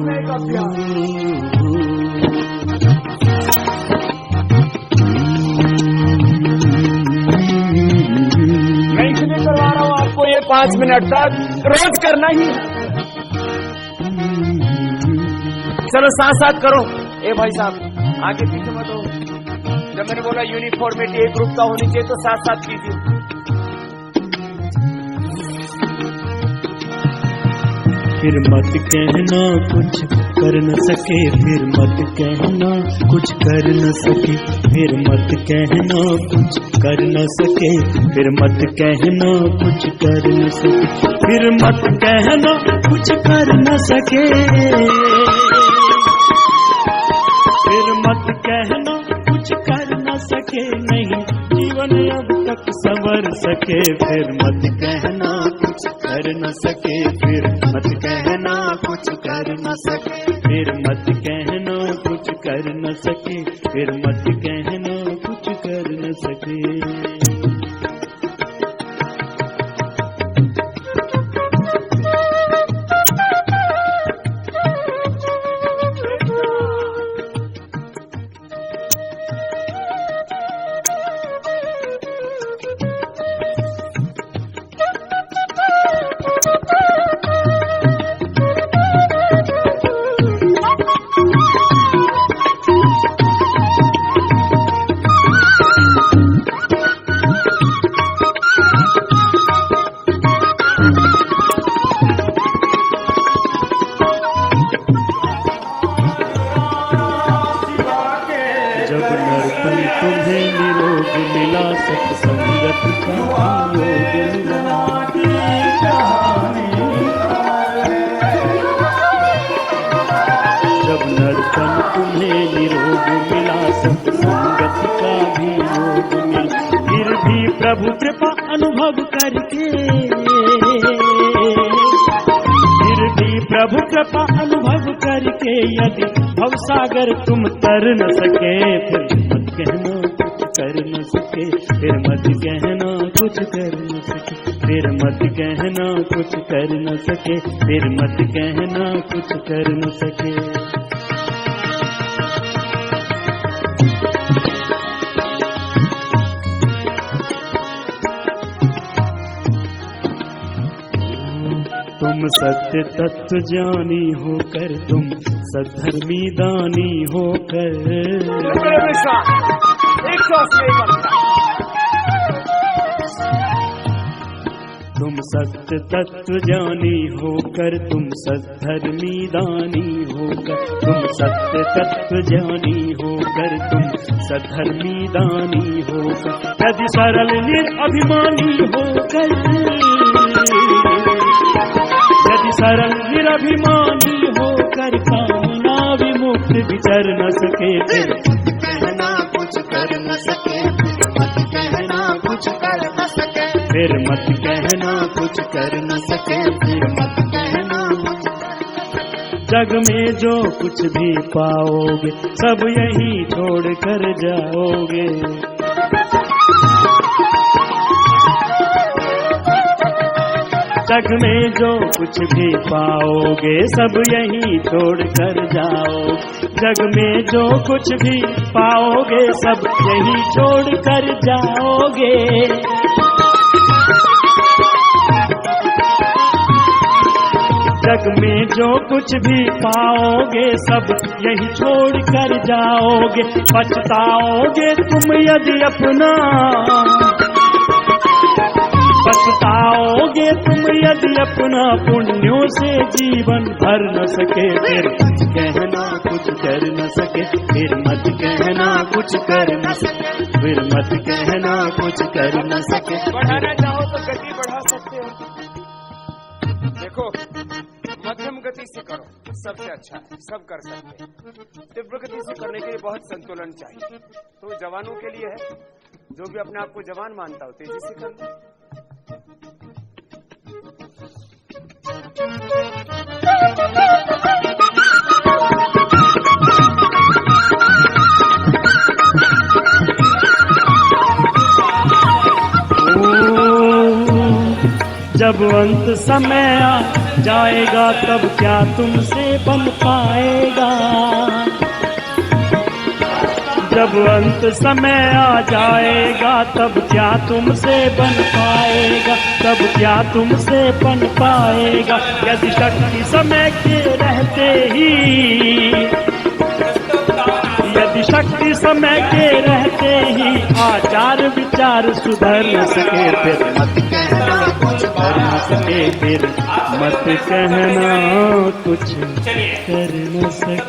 मैं इसलिए करवा रहा हूँ आपको ये 5 मिनट तक रोज करना ही है। चलो साथ साथ करो। ए भाई साहब आगे पीछे मत हो। जब मैंने बोला यूनिफॉर्मिटी एक ग्रुप का होनी चाहिए तो साथ साथ कीजिए। फिर मत कहना कुछ कर न सके, फिर मत कहना कुछ कर न सके, फिर मत कहना कुछ कर न सके, फिर मत कहना कुछ कर न सके, फिर मत कहना कुछ कर न सके, फिर मत कहना कुछ कर न सके, नहीं जीवन अब तक संवर सके, फिर मत कहना कुछ कर न सके, फिर मत कहना कुछ कर न सके, फिर मत कहना कुछ कर न सके, फिर मत कहना कुछ कर न सके। जब नर्तन तुम्हें निरोग मिला, सत्संगत का योग मिला, जब नर्तन तुम्हें निरोग मिला, सत्संगत का भी योग मिला, फिर भी प्रभु कृपा अनुभव करके, फिर भी प्रभु कृपा अनुभव करके, यदि भवसागर तुम तर न सके, फिर मत कहना कुछ कर न सके, फिर मत कहना कुछ कर न सके, फिर मत कहना कुछ कर न सके, फिर मत कहना कुछ कर न सके। तुम सत्य तत्व ज्ञानी होकर, तुम सद्धर्मी दानी होकर, तुम सत्य तत्व ज्ञानी होकर, तुम सद्धर्मी दानी होकर, तुम सत्य तत्व ज्ञानी होकर, तुम सद्धर्मी दानी होकर, यदि सरल निरअभिमानी होकर, यदि सरल निरभिमानी होकर, कामना विमुक्त विचर न सके, फिर कहना कुछ कर न सके, मत कहना कुछ कर न सके, फिर मत कहना कुछ कर न सके, फिर मत कहना। जग में जो कुछ भी पाओगे, सब यही छोड़ कर जाओगे, जग में जो कुछ भी पाओगे, सब यही छोड़ कर जाओ, जग में जो कुछ भी पाओगे, सब यही छोड़ कर जाओगे, जग में जो कुछ भी पाओगे, सब यही छोड़ कर जाओगे, पछताओगे तुम यदि अपना, पछताओगे तुम यदि अपना पुण्यों से जीवन भर न सके, फिर कहना कुछ कर न सके, फिर मत कहना कुछ कर न सके, फिर मत कहना कुछ कर न सके। बढ़ाना चाहो तो गति बढ़ा सकते हो। देखो मध्यम गति से करो सबसे अच्छा है, सब कर सकते हैं। तीव्र गति से करने के लिए बहुत संतुलन चाहिए। तो जवानों के लिए है, जो भी अपने आप को जवान मानता हो तेजी से कर लो। जब अंत समय जाएगा तब क्या तुमसे बन पाएगा। जब अंत समय आ जाएगा तब क्या तुमसे बन पाएगा, तब क्या तुमसे बन पाएगा। यदि शक्ति समय के रहते ही, यदि शक्ति समय के रहते ही आचार विचार सुधर न सके, फिर मत कहना कुछ कर न सके, फिर मत कहना कुछ कर न सके।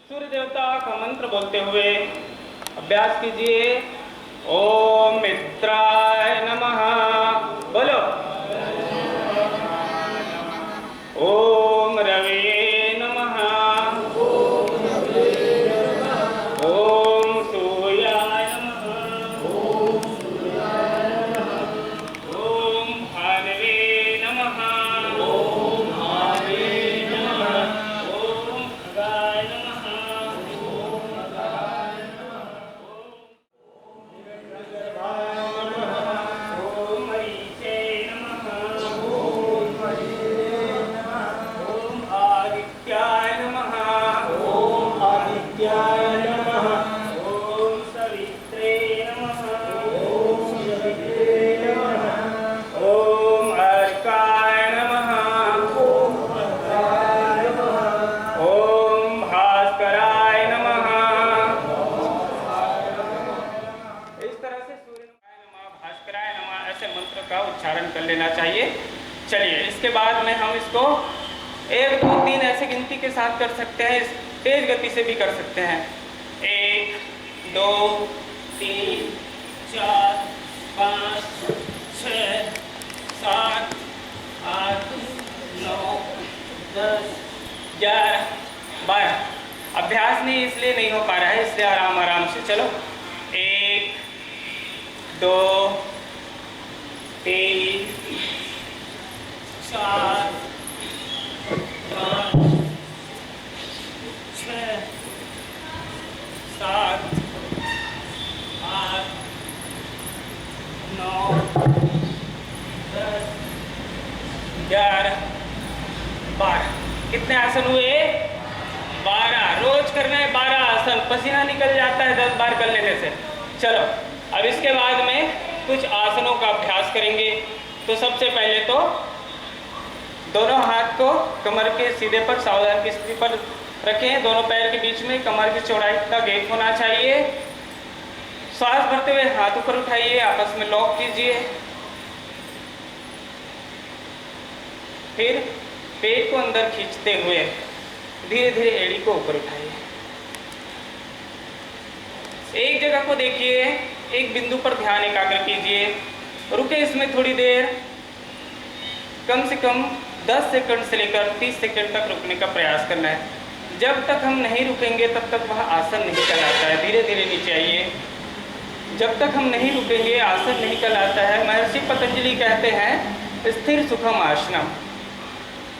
सूर्य देवता का मंत्र बोलते हुए अभ्यास कीजिए। ओम मित्राय नमः, बोलो। ओम रवे नमः, ओम सूर्याय नमः, ओम भानवे नमः, ओम खगाय नमः, ओम मरीचे नमः, ओम आदित्याय नमः, ओम सवित्रे नमः, ओम अर्काय नमः, ओम भास्कराय नमः। इस तरह से सूर्य नमः, भास्कराय नमः ऐसे मंत्र का उच्चारण कर लेना चाहिए। चलिए, इसके बाद में हम इसको 1 2 3 ऐसे गिनती के साथ कर सकते हैं, तेज गति से भी कर सकते हैं। 1 2 3 4 5 6 7 8 9 10 11 12। अभ्यास नहीं इसलिए नहीं हो पा रहा है, इसलिए आराम आराम से चलो। 1 2 3 4 5 6 7 8 9 10 11 12। कितने आसन हुए? 12। रोज करना है 12 आसन, पसीना निकल जाता है 10 बार कर लेने से। चलो, अब इसके बाद में कुछ आसनों का अभ्यास करेंगे। तो सबसे पहले तो दोनों हाथ को कमर के सीधे पर सावधान की स्थिति पर रखें। दोनों पैर के बीच में कमर की चौड़ाई का गैप होना चाहिए। श्वास भरते हुए हाथ ऊपर उठाइए, आपस में लॉक कीजिए। फिर पेट को अंदर खींचते हुए धीरे धीरे एड़ी को ऊपर उठाइए। एक जगह को देखिए, एक बिंदु पर ध्यान एकाग्र कीजिए। रुके इसमें थोड़ी देर, कम से कम 10 सेकंड से लेकर 30 सेकंड तक रुकने का प्रयास करना है। जब तक हम नहीं रुकेंगे तब तक वह आसन नहीं कहलाता है। धीरे धीरे नीचे आइए। जब तक हम नहीं रुकेंगे आसन नहीं कहलाता है। महर्षि पतंजलि कहते हैं स्थिर सुखम आसनम,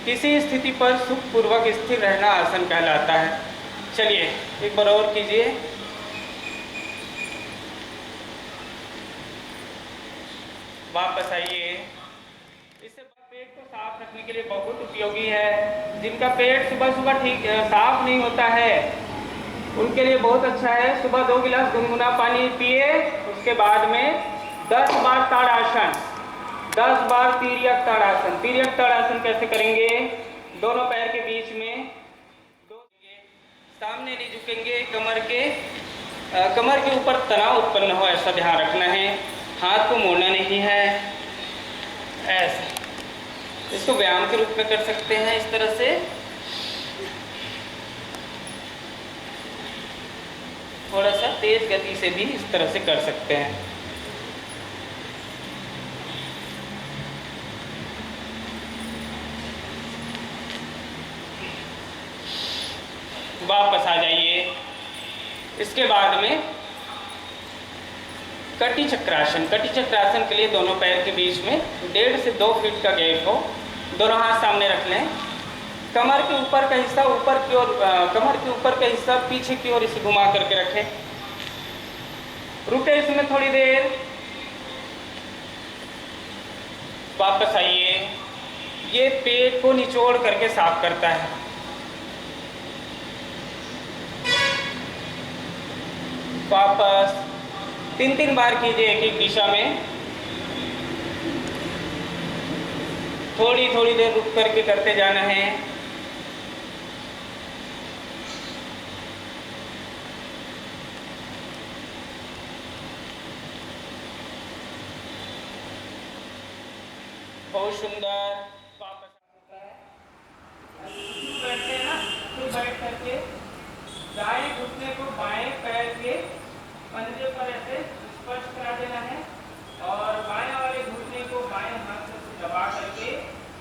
किसी स्थिति पर सुखपूर्वक स्थिर रहना आसन कहलाता है। चलिए एक बार और कीजिए। वापस आइए। इससे पेट को साफ रखने के लिए बहुत उपयोगी है। जिनका पेट सुबह सुबह ठीक साफ नहीं होता है उनके लिए बहुत अच्छा है। सुबह 2 गिलास गुनगुना पानी पिए, उसके बाद में 10 बार ताड़ासन, 10 बार तिर्यक ताड़ासन। तिर्यक ताड़ासन कैसे करेंगे? दोनों पैर के बीच में सामने नहीं झुकेंगे, कमर के ऊपर तनाव उत्पन्न हो ऐसा ध्यान रखना है। हाथ को मोड़ना नहीं है, ऐसे। इसको व्यायाम के रूप में कर सकते हैं इस तरह से। थोड़ा सा तेज गति से भी इस तरह से कर सकते हैं। वापस आ जाइए। इसके बाद में कटी चक्रासन। कटी चक्रासन के लिए दोनों पैर के बीच में 1.5 से 2 फीट का गैप हो। दोनों हाथ सामने रख लें। कमर के ऊपर का हिस्सा ऊपर की ओर, कमर के ऊपर का हिस्सा पीछे की ओर इसे घुमा करके रखें। रुके इसमें थोड़ी देर। वापस आइए। ये पेट को निचोड़ करके साफ करता है। वापस 3-3 बार कीजिए एक एक दिशा में। थोड़ी थोड़ी देर रुक करके करते जाना है। बहुत सुंदर। वापस होता है। बैठते हैं ना, तो बैठ करके दाएं घुटने को बाएं पैर के पंजे पर ऐसे स्पर्श करा देना है और बाएं वाले घुटने को बाएं हाथ से दबा करके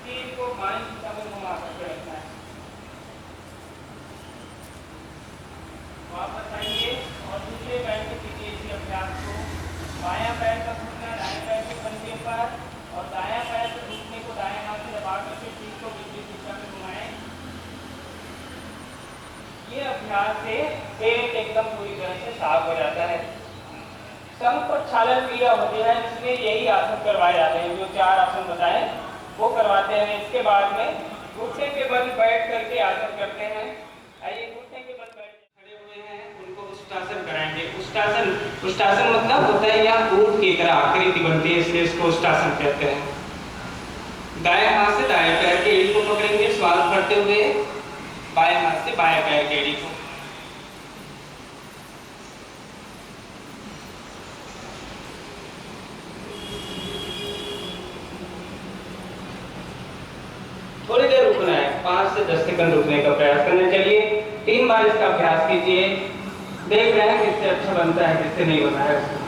तीर को बाएं दिशा में घुमा करके रखना है। वापस आइए और दूसरे पैर के कीजिए इसी अभ्यास को। बायां पैर का घुटना दाएं पैर के पंजे पर और दायां पैर के घुटने को दाएं हाथ से दबा करके तीर को विपरीत दिशा में घुमाएं। ये अभ्यास से पेट एकदम पूरी तरह से साफ हो जाता है। संघ और छालन क्रिया होती है, इसलिए यही आसन करवाए जाते हैं। जो 4 आसन बताए वो करवाते हैं। इसके बाद में घुटने के बल बैठ करके आसन करते हैं। आइए, घुटने के बल बैठ खड़े हुए हैं, उनको उष्टासन कराएंगे। उष्टासन मतलब होता है यहाँ ऊंट की तरह आकृति बनती है, इसलिए इसको उष्टासन कहते हैं। दाएं हाथ से दाएं पैर के एड़ी को पकड़ेंगे श्वास भरते हुए, बाएं हाथ से बाएं पैर के एड़ी को। थोड़ी देर रुकना है, 5 से 10 सेकंड रुकने का प्रयास करना। चलिए 3 बार इसका अभ्यास कीजिए। देख रहे हैं किससे अच्छा बनता है, किससे नहीं बना है।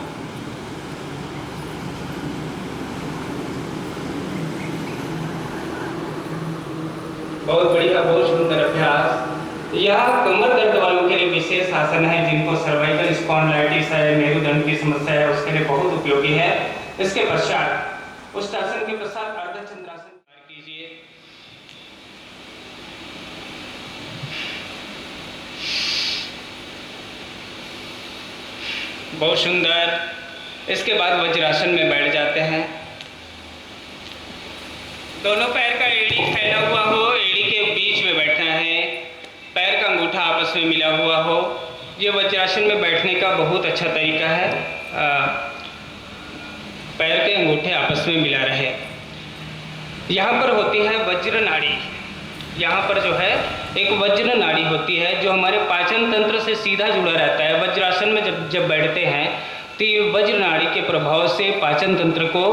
बहुत बढ़िया, बहुत सुंदर अभ्यास। यह कमर दर्द वालों के लिए विशेष आसन है, जिनको सर्वाइकल स्पॉन्डिलाइटिस है, मेरुदंड की समस्या है, उसके लिए बहुत उपयोगी है। इसके पश्चात उष्टासन के पश्चात अर्धचंद्रासन कीजिए। बहुत सुंदर। इसके बाद वज्रासन में बैठ जाते हैं। दोनों पैर का एड़ी फैला हुआ हो, एड़ी के बीच में बैठना है। पैर का अंगूठा आपस में मिला हुआ हो। ये वज्रासन में बैठने का बहुत अच्छा तरीका है। पैर के अंगूठे आपस में मिला रहे। यहाँ पर होती है वज्र नाड़ी। यहाँ पर जो है एक वज्र नाड़ी होती है, जो हमारे पाचन तंत्र से सीधा जुड़ा रहता है। वज्रासन में जब बैठते हैं तो ये वज्र नाड़ी के प्रभाव से पाचन तंत्र को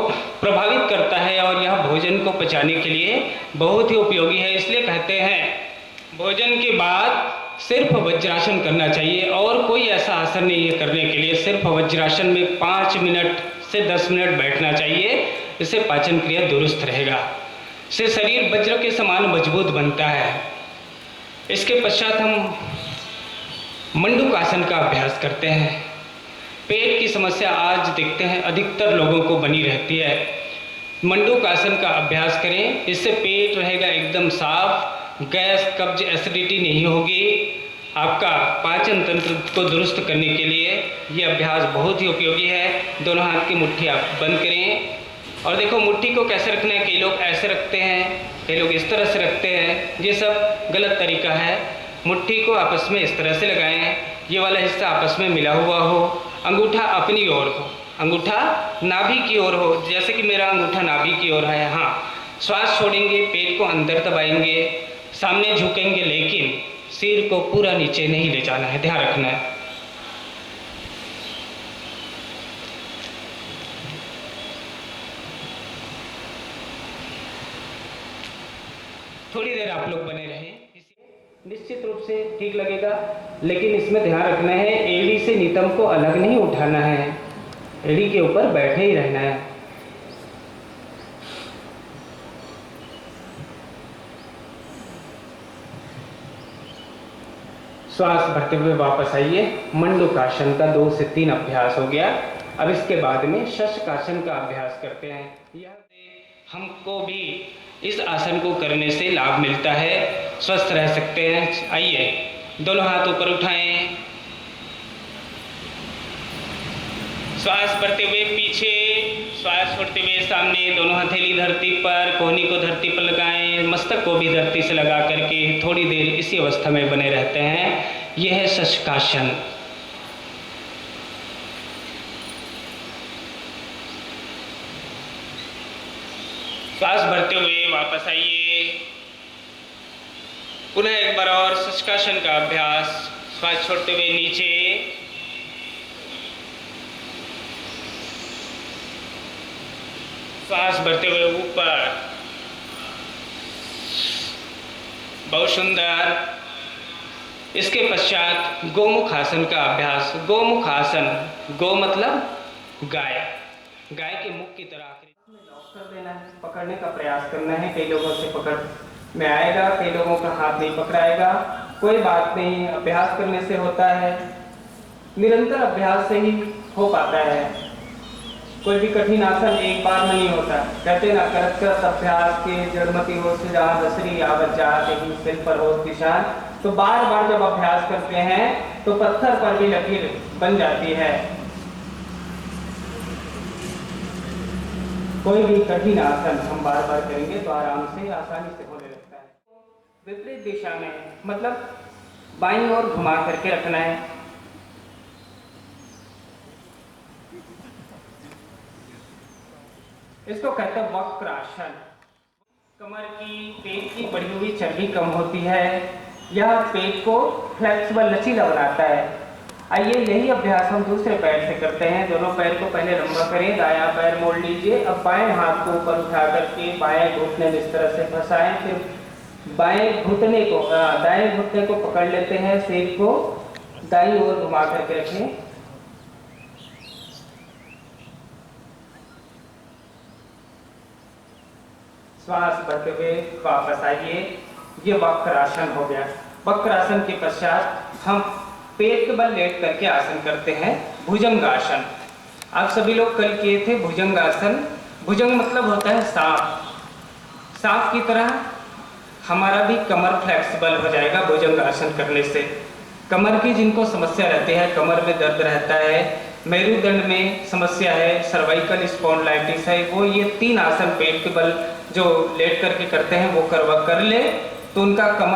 प्रभावित करता है और यह भोजन को पचाने के लिए बहुत ही उपयोगी है। इसलिए कहते हैं भोजन के बाद सिर्फ वज्रासन करना चाहिए और कोई ऐसा आसन नहीं है करने के लिए। सिर्फ वज्रासन में 5 मिनट से 10 मिनट बैठना चाहिए। इससे पाचन क्रिया दुरुस्त रहेगा, इससे शरीर वज्र के समान मजबूत बनता है। इसके पश्चात हम मंडूकासन का अभ्यास करते हैं। पेट की समस्या आज देखते हैं अधिकतर लोगों को बनी रहती है। मंडूकासन का अभ्यास करें, इससे पेट रहेगा एकदम साफ, गैस कब्ज एसिडिटी नहीं होगी। आपका पाचन तंत्र को दुरुस्त करने के लिए ये अभ्यास बहुत ही उपयोगी है। दोनों हाथ की मुट्ठी आप बंद करें और देखो मुट्ठी को कैसे रखना है। कई लोग ऐसे रखते हैं, कई लोग इस तरह से रखते हैं। ये सब गलत तरीका है। मुट्ठी को आपस में इस तरह से लगाएं, ये वाला हिस्सा आपस में मिला हुआ हो, अंगूठा अपनी ओर हो, अंगूठा नाभि की ओर हो, जैसे कि मेरा अंगूठा नाभि की ओर है। हाँ, श्वास छोड़ेंगे, पेट को अंदर दबाएंगे, सामने झुकेंगे, लेकिन सिर को पूरा नीचे नहीं ले जाना है, ध्यान रखना है। थोड़ी देर आप लोग बने रहें, निश्चित रूप से ठीक लगेगा। लेकिन इसमें ध्यान रखना है एड़ी से नितंब को अलग नहीं उठाना है, एड़ी के ऊपर बैठे ही रहना है। श्वास भरते हुए वापस आइए। मंडूकासन का 2 से 3 अभ्यास हो गया। अब इसके बाद में शशकासन का अभ्यास करते हैं। यह हमको भी इस आसन को करने से लाभ मिलता है, स्वस्थ रह सकते हैं। आइए, दोनों हाथ ऊपर उठाएं, श्वास भरते हुए पीछे, श्वास छोड़ते हुए सामने, दोनों हथेली धरती पर, कोहनी को धरती पर लगाएं, मस्तक को भी धरती से लगा करके थोड़ी देर इसी अवस्था में बने रहते हैं। यह है शशकासन। श्वास भरते हुए वापस आइए। पुनः एक बार और शशकासन का अभ्यास। श्वास छोड़ते हुए नीचे, श्वास भरते हुए ऊपर। बहुत सुंदर। इसके पश्चात गोमुखासन का अभ्यास। गोमुखासन, गो मतलब गाय, गाय के मुख की तरह लॉक कर देना है, पकड़ने का प्रयास करना है। कई लोगों से पकड़ में आएगा, कई लोगों का हाथ नहीं पकड़ाएगा, कोई बात नहीं, अभ्यास करने से होता है, निरंतर अभ्यास से ही हो पाता है। कोई भी कठिन आसन एक बार में नहीं होता। कहते ना, करत करत अभ्यास के जड़मती हो से जहाँ दसरी आवत जात एक सिर पर हो निशान। तो बार बार जब अभ्यास करते हैं तो पत्थर पर भी लकीर बन जाती है। कोई भी कठिन आसन हम बार बार करेंगे तो आराम से, आसानी से होने लगता है। विपरीत दिशा में मतलब बाईं ओर घुमा करके रखना है। इसको कहते हैं वक्रासन। कमर की, पेट की बढ़ी हुई चर्बी कम होती है। यह पेट को फ्लेक्सिबल, लचीला बनाता है। आइए, यही अभ्यास हम दूसरे पैर से करते हैं। दोनों पैर को पहले लंबा करें, दायां पैर मोड़ लीजिए। अब बाएं हाथ को ऊपर उठा करके बाएं घुटने में इस तरह से फंसाएं। फिर बाएं घुटने को, दाएं घुटने को पकड़ लेते हैं, सिर को दाईं ओर घुमा करके रखें। श्वास भरते हुए वापस आइए। ये वक्रासन हो गया। वक्रासन के पश्चात हम पेट के बल लेट करके आसन करते हैं, भुजंगासन। आप सभी लोग कल किए थे भुजंगासन। भुजंग मतलब होता है सांप। सांप की तरह हमारा भी कमर फ्लेक्सिबल हो जाएगा भुजंगासन करने से। कमर की जिनको समस्या रहती है, कमर में दर्द रहता है, मेरुदंड में समस्या है, सर्वाइकल स्पॉन्डिलाइटिस है, वो ये 3 आसन पेट के बल जो लेट करके करते हैं वो कर ले तो उनका कमर